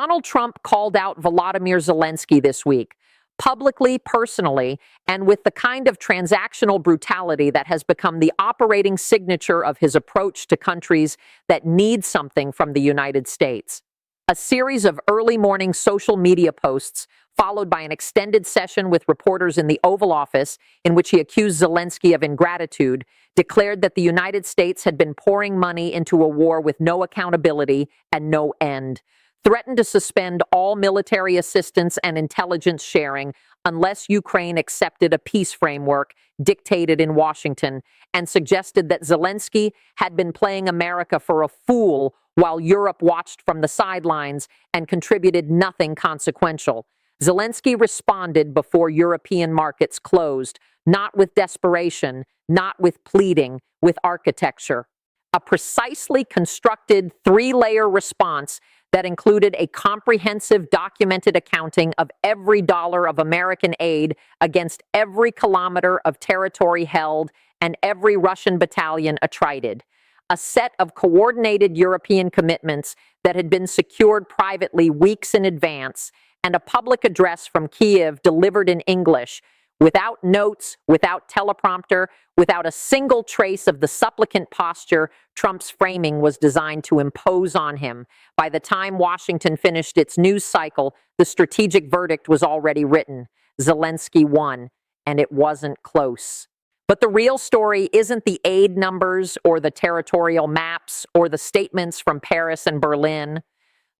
Donald Trump called out Volodymyr Zelensky this week, publicly, personally, and with the kind of transactional brutality that has become the operating signature of his approach to countries that need something from the United States. A series of early morning social media posts, followed by an extended session with reporters in the Oval Office, in which he accused Zelensky of ingratitude, declared that the United States had been pouring money into a war with no accountability and no end, threatened to suspend all military assistance and intelligence sharing unless Ukraine accepted a peace framework dictated in Washington, and suggested that Zelensky had been playing America for a fool while Europe watched from the sidelines and contributed nothing consequential. Zelensky responded before European markets closed, not with desperation, not with pleading, with architecture. A precisely constructed three-layer response that included a comprehensive documented accounting of every dollar of American aid against every kilometer of territory held and every Russian battalion attrited. A set of coordinated European commitments that had been secured privately weeks in advance, and a public address from Kiev delivered in English, without notes, without teleprompter, without a single trace of the supplicant posture Trump's framing was designed to impose on him. By the time Washington finished its news cycle, the strategic verdict was already written. Zelensky won, and it wasn't close. But the real story isn't the aid numbers or the territorial maps or the statements from Paris and Berlin.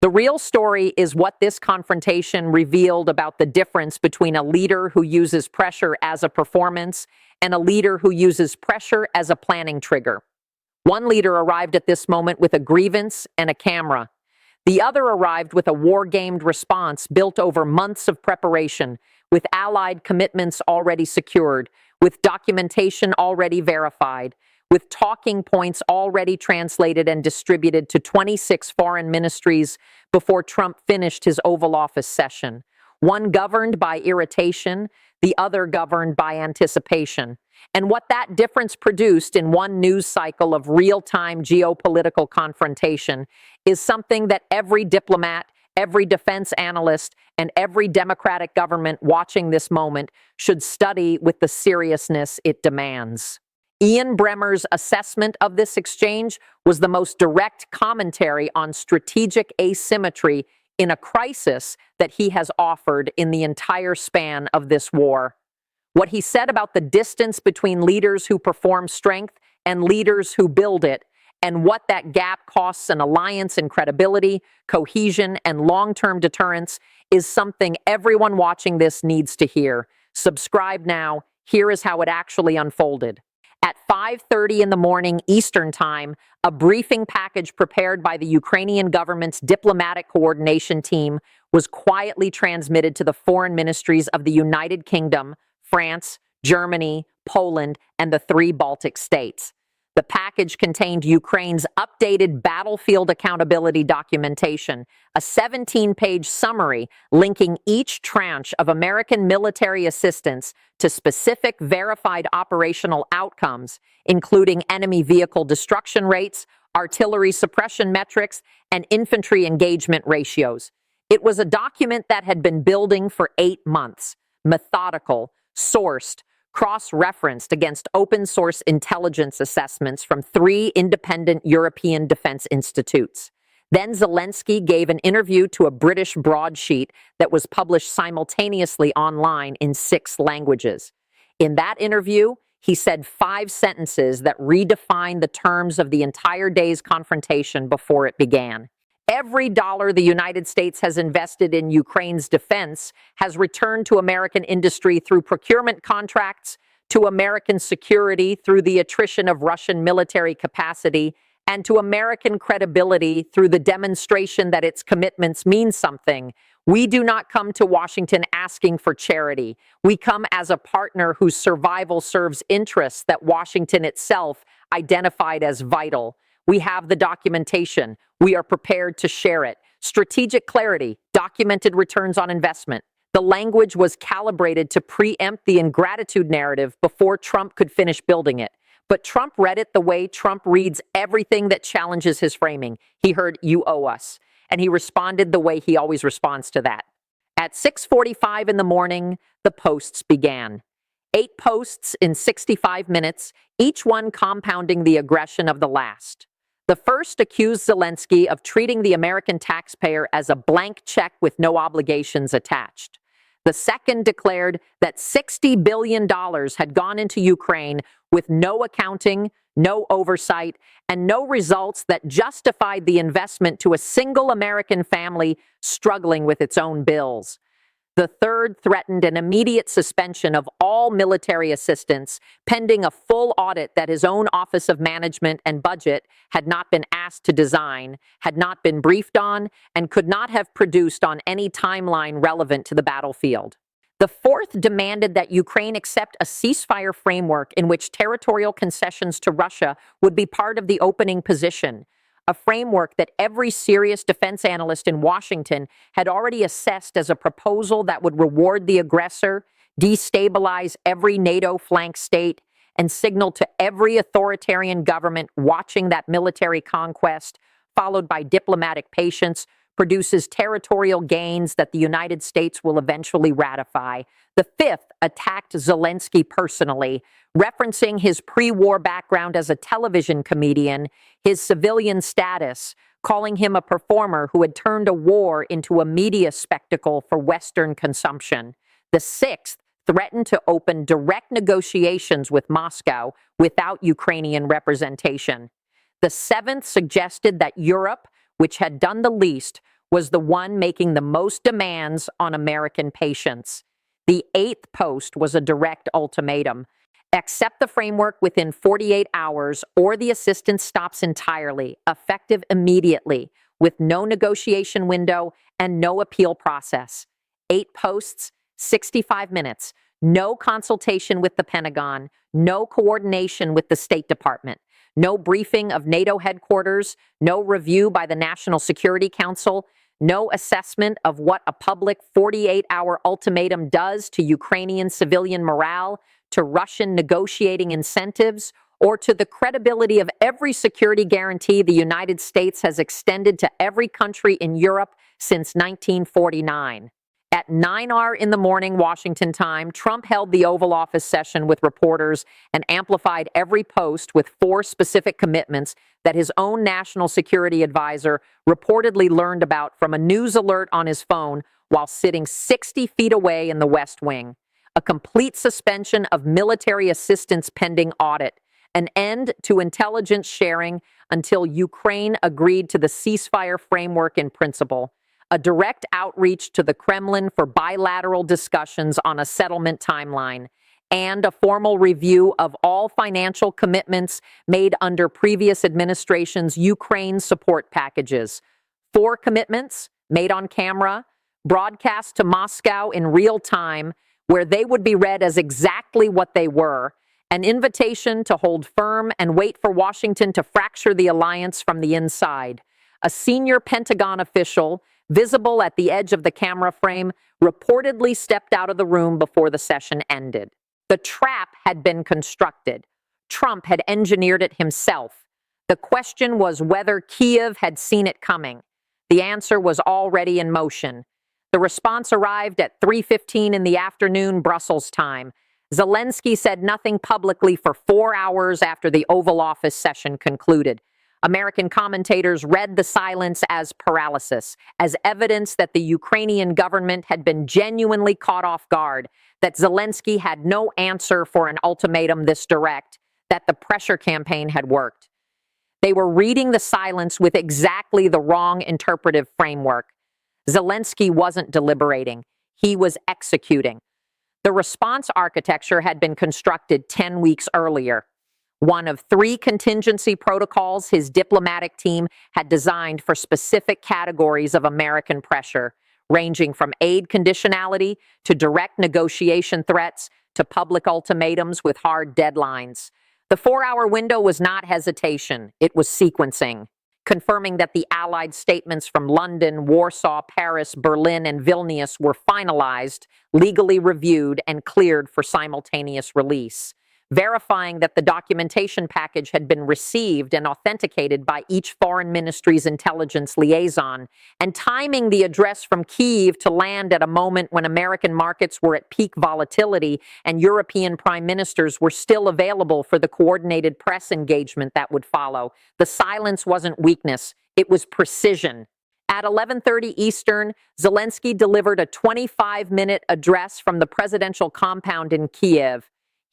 The real story is what this confrontation revealed about the difference between a leader who uses pressure as a performance and a leader who uses pressure as a planning trigger. One leader arrived at this moment with a grievance and a camera. The other arrived with a war-gamed response built over months of preparation, with allied commitments already secured, with documentation already verified, with talking points already translated and distributed to 26 foreign ministries before Trump finished his Oval Office session. One governed by irritation, the other governed by anticipation. And what that difference produced in one news cycle of real-time geopolitical confrontation is something that every diplomat, every defense analyst, and every democratic government watching this moment should study with the seriousness it demands. Ian Bremmer's assessment of this exchange was the most direct commentary on strategic asymmetry in a crisis that he has offered in the entire span of this war. What he said about the distance between leaders who perform strength and leaders who build it, and what that gap costs an alliance in credibility, cohesion, and long-term deterrence, is something everyone watching this needs to hear. Subscribe now. Here is how it actually unfolded. At 5:30 in the morning Eastern Time, a briefing package prepared by the Ukrainian government's diplomatic coordination team was quietly transmitted to the foreign ministries of the United Kingdom, France, Germany, Poland, and the 3 Baltic states. The package contained Ukraine's updated battlefield accountability documentation, a 17-page summary linking each tranche of American military assistance to specific verified operational outcomes, including enemy vehicle destruction rates, artillery suppression metrics, and infantry engagement ratios. It was a document that had been building for 8 months, methodical, sourced, cross-referenced against open-source intelligence assessments from 3 independent European defense institutes. Then Zelensky gave an interview to a British broadsheet that was published simultaneously online in 6 languages. In that interview, he said 5 sentences that redefined the terms of the entire day's confrontation before it began. Every dollar the United States has invested in Ukraine's defense has returned to American industry through procurement contracts, to American security through the attrition of Russian military capacity, and to American credibility through the demonstration that its commitments mean something. We do not come to Washington asking for charity. We come as a partner whose survival serves interests that Washington itself identified as vital. We have the documentation. We are prepared to share it. Strategic clarity, documented returns on investment. The language was calibrated to preempt the ingratitude narrative before Trump could finish building it. But Trump read it the way Trump reads everything that challenges his framing. He heard, "You owe us." and he responded the way he always responds to that. At 6:45 in the morning, the posts began. 8 posts in 65 minutes, each one compounding the aggression of the last. The first accused Zelensky of treating the American taxpayer as a blank check with no obligations attached. The second declared that $60 billion had gone into Ukraine with no accounting, no oversight, and no results that justified the investment to a single American family struggling with its own bills. The third threatened an immediate suspension of all military assistance, pending a full audit that his own Office of Management and Budget had not been asked to design, had not been briefed on, and could not have produced on any timeline relevant to the battlefield. The fourth demanded that Ukraine accept a ceasefire framework in which territorial concessions to Russia would be part of the opening position, a framework that every serious defense analyst in Washington had already assessed as a proposal that would reward the aggressor, destabilize every NATO flank state, and signal to every authoritarian government watching that military conquest, followed by diplomatic patience, produces territorial gains that the United States will eventually ratify. The fifth attacked Zelensky personally, referencing his pre-war background as a television comedian, his civilian status, calling him a performer who had turned a war into a media spectacle for Western consumption. The sixth threatened to open direct negotiations with Moscow without Ukrainian representation. The seventh suggested that Europe, which had done the least, was the one making the most demands on American patience. The eighth post was a direct ultimatum. Accept the framework within 48 hours or the assistance stops entirely, effective immediately, with no negotiation window and no appeal process. 8 posts, 65 minutes, no consultation with the Pentagon, no coordination with the State Department, no briefing of NATO headquarters, no review by the National Security Council, no assessment of what a public 48-hour ultimatum does to Ukrainian civilian morale, to Russian negotiating incentives, or to the credibility of every security guarantee the United States has extended to every country in Europe since 1949. At 9 in the morning Washington time, Trump held the Oval Office session with reporters and amplified every post with 4 specific commitments that his own national security advisor reportedly learned about from a news alert on his phone while sitting 60 feet away in the West Wing. A complete suspension of military assistance pending audit, an end to intelligence sharing until Ukraine agreed to the ceasefire framework in principle, a direct outreach to the Kremlin for bilateral discussions on a settlement timeline, and a formal review of all financial commitments made under previous administrations' Ukraine support packages. 4 commitments made on camera, broadcast to Moscow in real time, where they would be read as exactly what they were, an invitation to hold firm and wait for Washington to fracture the alliance from the inside. A senior Pentagon official, visible at the edge of the camera frame, reportedly stepped out of the room before the session ended. The trap had been constructed. Trump had engineered it himself. The question was whether Kiev had seen it coming. The answer was already in motion. The response arrived at 3:15 in the afternoon, Brussels time. Zelensky said nothing publicly for 4 hours after the Oval Office session concluded. American commentators read the silence as paralysis, as evidence that the Ukrainian government had been genuinely caught off guard, that Zelensky had no answer for an ultimatum this direct, that the pressure campaign had worked. They were reading the silence with exactly the wrong interpretive framework. Zelensky wasn't deliberating. He was executing. The response architecture had been constructed 10 weeks earlier. One of 3 contingency protocols his diplomatic team had designed for specific categories of American pressure, ranging from aid conditionality to direct negotiation threats to public ultimatums with hard deadlines. The 4-hour window was not hesitation, it was sequencing, confirming that the Allied statements from London, Warsaw, Paris, Berlin, and Vilnius were finalized, legally reviewed, and cleared for simultaneous release. verifying that the documentation package had been received and authenticated by each foreign ministry's intelligence liaison, and timing the address from Kyiv to land at a moment when American markets were at peak volatility and European prime ministers were still available for the coordinated press engagement that would follow. The silence wasn't weakness, it was precision. At 11:30 Eastern, Zelensky delivered a 25-minute address from the presidential compound in Kyiv.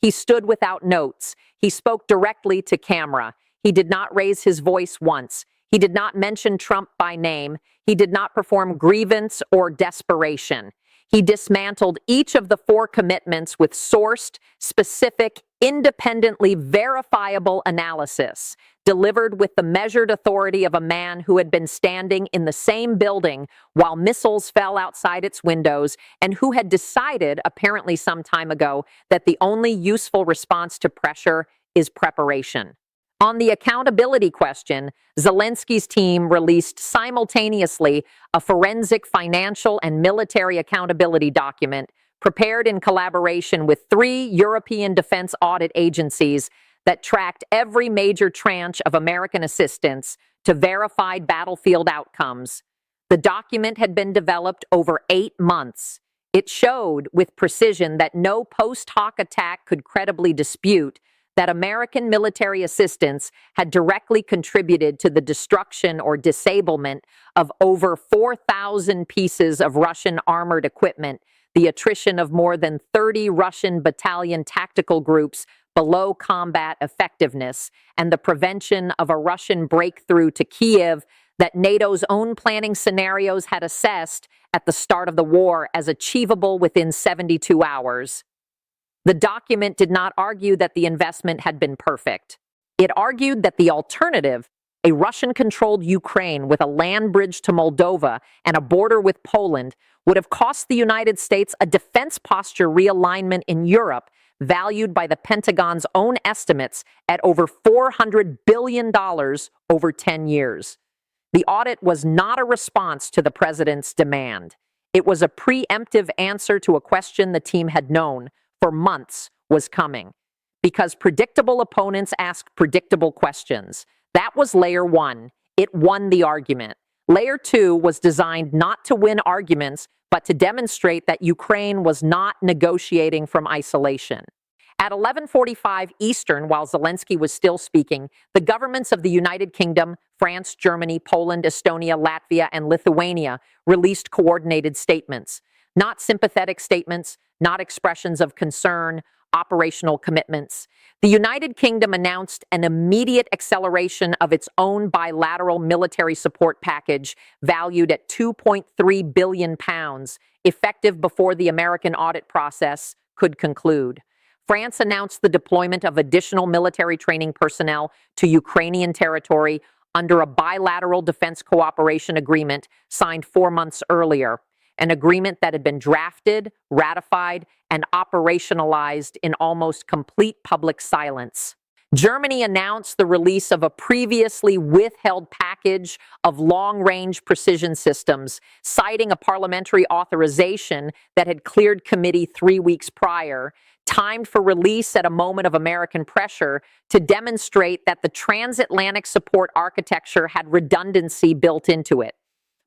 He stood without notes. He spoke directly to camera. He did not raise his voice once. He did not mention Trump by name. He did not perform grievance or desperation. He dismantled each of the 4 commitments with sourced, specific, independently verifiable analysis, delivered with the measured authority of a man who had been standing in the same building while missiles fell outside its windows and who had decided, apparently some time ago, that the only useful response to pressure is preparation. On the accountability question, Zelensky's team released simultaneously a forensic financial and military accountability document prepared in collaboration with 3 European defense audit agencies that tracked every major tranche of American assistance to verified battlefield outcomes. The document had been developed over 8 months. It showed with precision that no post hoc attack could credibly dispute that American military assistance had directly contributed to the destruction or disablement of over 4,000 pieces of Russian armored equipment, the attrition of more than 30 Russian battalion tactical groups below combat effectiveness, and the prevention of a Russian breakthrough to Kyiv that NATO's own planning scenarios had assessed at the start of the war as achievable within 72 hours. The document did not argue that the investment had been perfect. It argued that the alternative, a Russian-controlled Ukraine with a land bridge to Moldova and a border with Poland, would have cost the United States a defense posture realignment in Europe valued by the Pentagon's own estimates at over $400 billion over 10 years. The audit was not a response to the president's demand. It was a preemptive answer to a question the team had known for months was coming, because predictable opponents ask predictable questions. That was layer 1. It won the argument. Layer 2 was designed not to win arguments, but to demonstrate that Ukraine was not negotiating from isolation. At 11:45 Eastern, while Zelensky was still speaking, the governments of the United Kingdom, France, Germany, Poland, Estonia, Latvia, and Lithuania released coordinated statements. Not sympathetic statements, not expressions of concern, operational commitments. The United Kingdom announced an immediate acceleration of its own bilateral military support package valued at £2.3 billion, effective before the American audit process could conclude. France announced the deployment of additional military training personnel to Ukrainian territory under a bilateral defense cooperation agreement signed 4 months earlier, an agreement that had been drafted, ratified, and operationalized in almost complete public silence. Germany announced the release of a previously withheld package of long-range precision systems, citing a parliamentary authorization that had cleared committee 3 weeks prior, timed for release at a moment of American pressure to demonstrate that the transatlantic support architecture had redundancy built into it.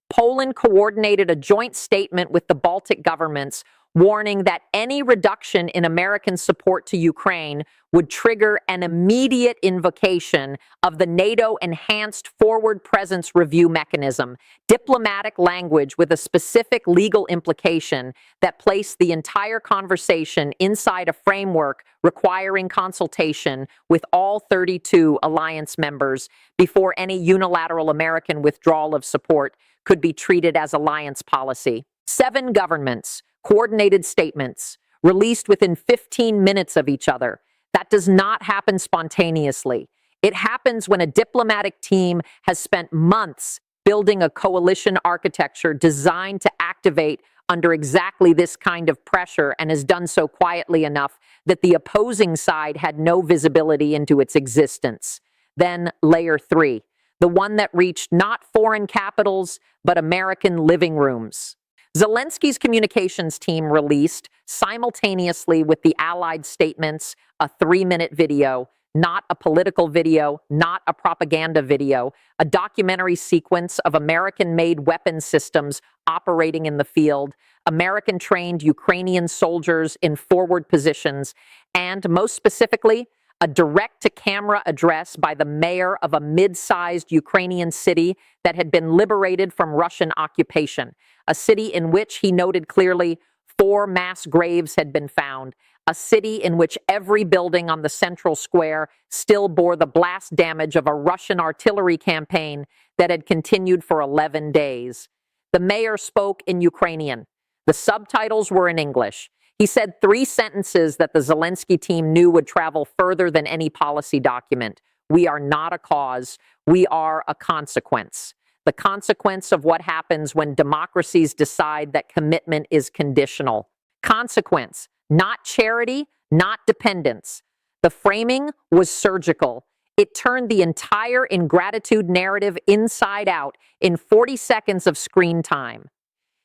Poland coordinated a joint statement with the Baltic governments warning that any reduction in American support to Ukraine would trigger an immediate invocation of the NATO Enhanced Forward Presence Review Mechanism, diplomatic language with a specific legal implication that placed the entire conversation inside a framework requiring consultation with all 32 alliance members before any unilateral American withdrawal of support could be treated as alliance policy. 7 governments, coordinated statements, released within 15 minutes of each other. That does not happen spontaneously. It happens when a diplomatic team has spent months building a coalition architecture designed to activate under exactly this kind of pressure and has done so quietly enough that the opposing side had no visibility into its existence. Then layer 3, the one that reached not foreign capitals, but American living rooms. Zelensky's communications team released, simultaneously with the Allied statements, a 3-minute video, not a political video, not a propaganda video, a documentary sequence of American-made weapon systems operating in the field, American-trained Ukrainian soldiers in forward positions, and most specifically, a direct-to-camera address by the mayor of a mid-sized Ukrainian city that had been liberated from Russian occupation, a city in which he noted clearly 4 mass graves had been found, a city in which every building on the central square still bore the blast damage of a Russian artillery campaign that had continued for 11 days. The mayor spoke in Ukrainian. The subtitles were in English. He said 3 sentences that the Zelensky team knew would travel further than any policy document. We are not a cause. We are a consequence. The consequence of what happens when democracies decide that commitment is conditional. Consequence, not charity, not dependence. The framing was surgical. It turned the entire ingratitude narrative inside out in 40 seconds of screen time.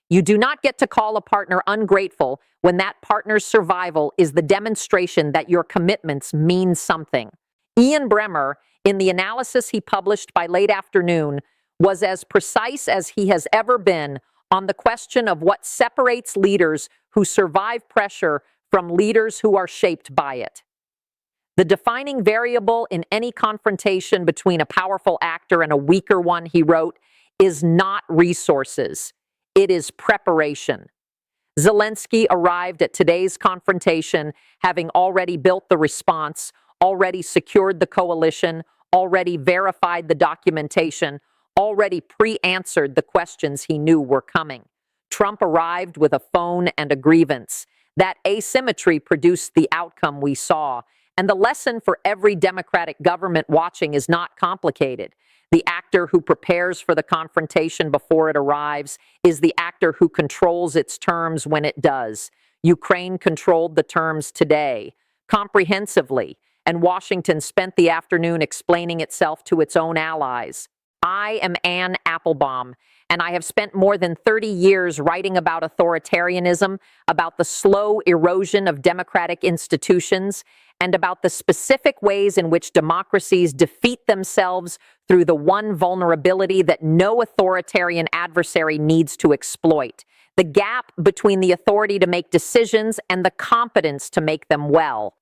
You do not get to call a partner ungrateful when that partner's survival is the demonstration that your commitments mean something. Ian Bremmer, in the analysis he published by late afternoon, was as precise as he has ever been on the question of what separates leaders who survive pressure from leaders who are shaped by it. The defining variable in any confrontation between a powerful actor and a weaker one, he wrote, is not resources. It is preparation. Zelensky arrived at today's confrontation having already built the response, already secured the coalition, already verified the documentation, already pre-answered the questions he knew were coming. Trump arrived with a phone and a grievance. That asymmetry produced the outcome we saw. And the lesson for every Democratic government watching is not complicated. The actor who prepares for the confrontation before it arrives is the actor who controls its terms when it does. Ukraine controlled the terms today, comprehensively, and Washington spent the afternoon explaining itself to its own allies. I am Ann Applebum, and I have spent more than 30 years writing about authoritarianism, about the slow erosion of democratic institutions, and about the specific ways in which democracies defeat themselves through the one vulnerability that no authoritarian adversary needs to exploit: the gap between the authority to make decisions and the competence to make them well.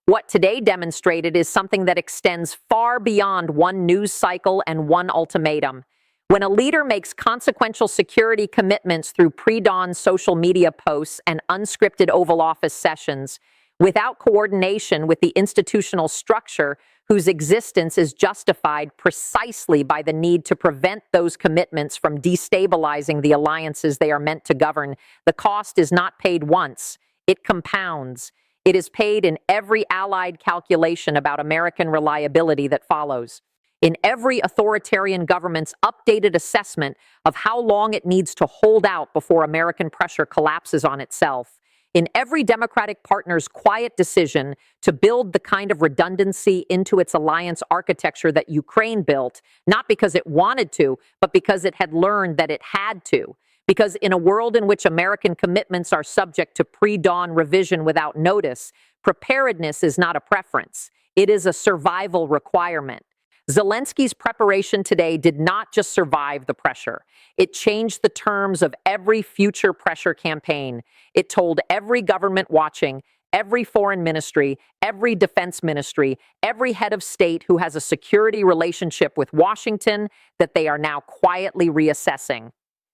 What today demonstrated is something that extends far beyond one news cycle and one ultimatum. When a leader makes consequential security commitments through pre-dawn social media posts and unscripted Oval Office sessions, without coordination with the institutional structure whose existence is justified precisely by the need to prevent those commitments from destabilizing the alliances they are meant to govern, the cost is not paid once. It compounds. It is paid in every allied calculation about American reliability that follows. In every authoritarian government's updated assessment of how long it needs to hold out before American pressure collapses on itself. In every Democratic partner's quiet decision to build the kind of redundancy into its alliance architecture that Ukraine built, not because it wanted to, but because it had learned that it had to. Because in a world in which American commitments are subject to pre-dawn revision without notice, preparedness is not a preference. It is a survival requirement. Zelensky's preparation today did not just survive the pressure. It changed the terms of every future pressure campaign. It told every government watching, every foreign ministry, every defense ministry, every head of state who has a security relationship with Washington that they are now quietly reassessing.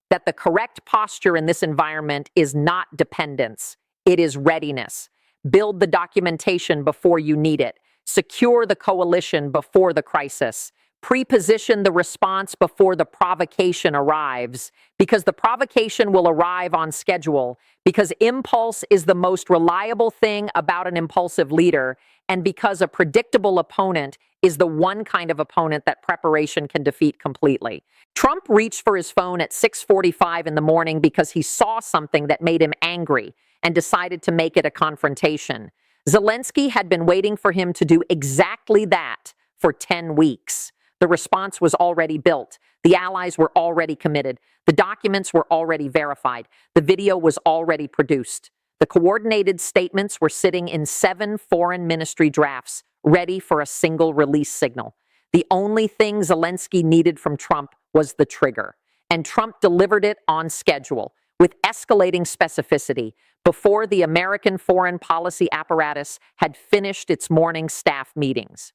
That the correct posture in this environment is not dependence. It is readiness. Build the documentation before you need it. Secure the coalition before the crisis. Preposition the response before the provocation arrives, because the provocation will arrive on schedule, because impulse is the most reliable thing about an impulsive leader, and because a predictable opponent is the one kind of opponent that preparation can defeat completely. Trump reached for his phone at 6:45 in the morning because he saw something that made him angry and decided to make it a confrontation. Zelensky had been waiting for him to do exactly that for 10 weeks. The response was already built. The allies were already committed. The documents were already verified. The video was already produced. The coordinated statements were sitting in 7 foreign ministry drafts, ready for a single release signal. The only thing Zelensky needed from Trump was the trigger, and Trump delivered it on schedule, with escalating specificity, before the American foreign policy apparatus had finished its morning staff meetings.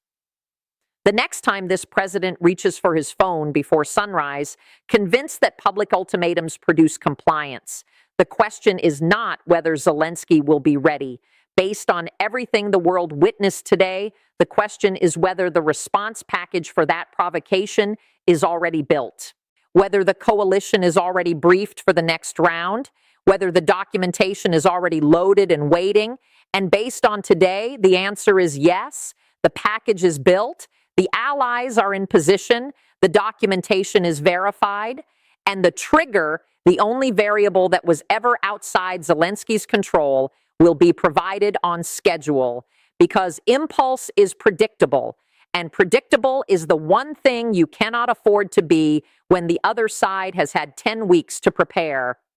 The next time this president reaches for his phone before sunrise, convinced that public ultimatums produce compliance, the question is not whether Zelensky will be ready. Based on everything the world witnessed today, the question is whether the response package for that provocation is already built, whether the coalition is already briefed for the next round, whether the documentation is already loaded and waiting. And based on today, the answer is yes, the package is built, the allies are in position, the documentation is verified, and the trigger, the only variable that was ever outside Zelensky's control, will be provided on schedule, because impulse is predictable, and predictable is the one thing you cannot afford to be when the other side has had 10 weeks to prepare.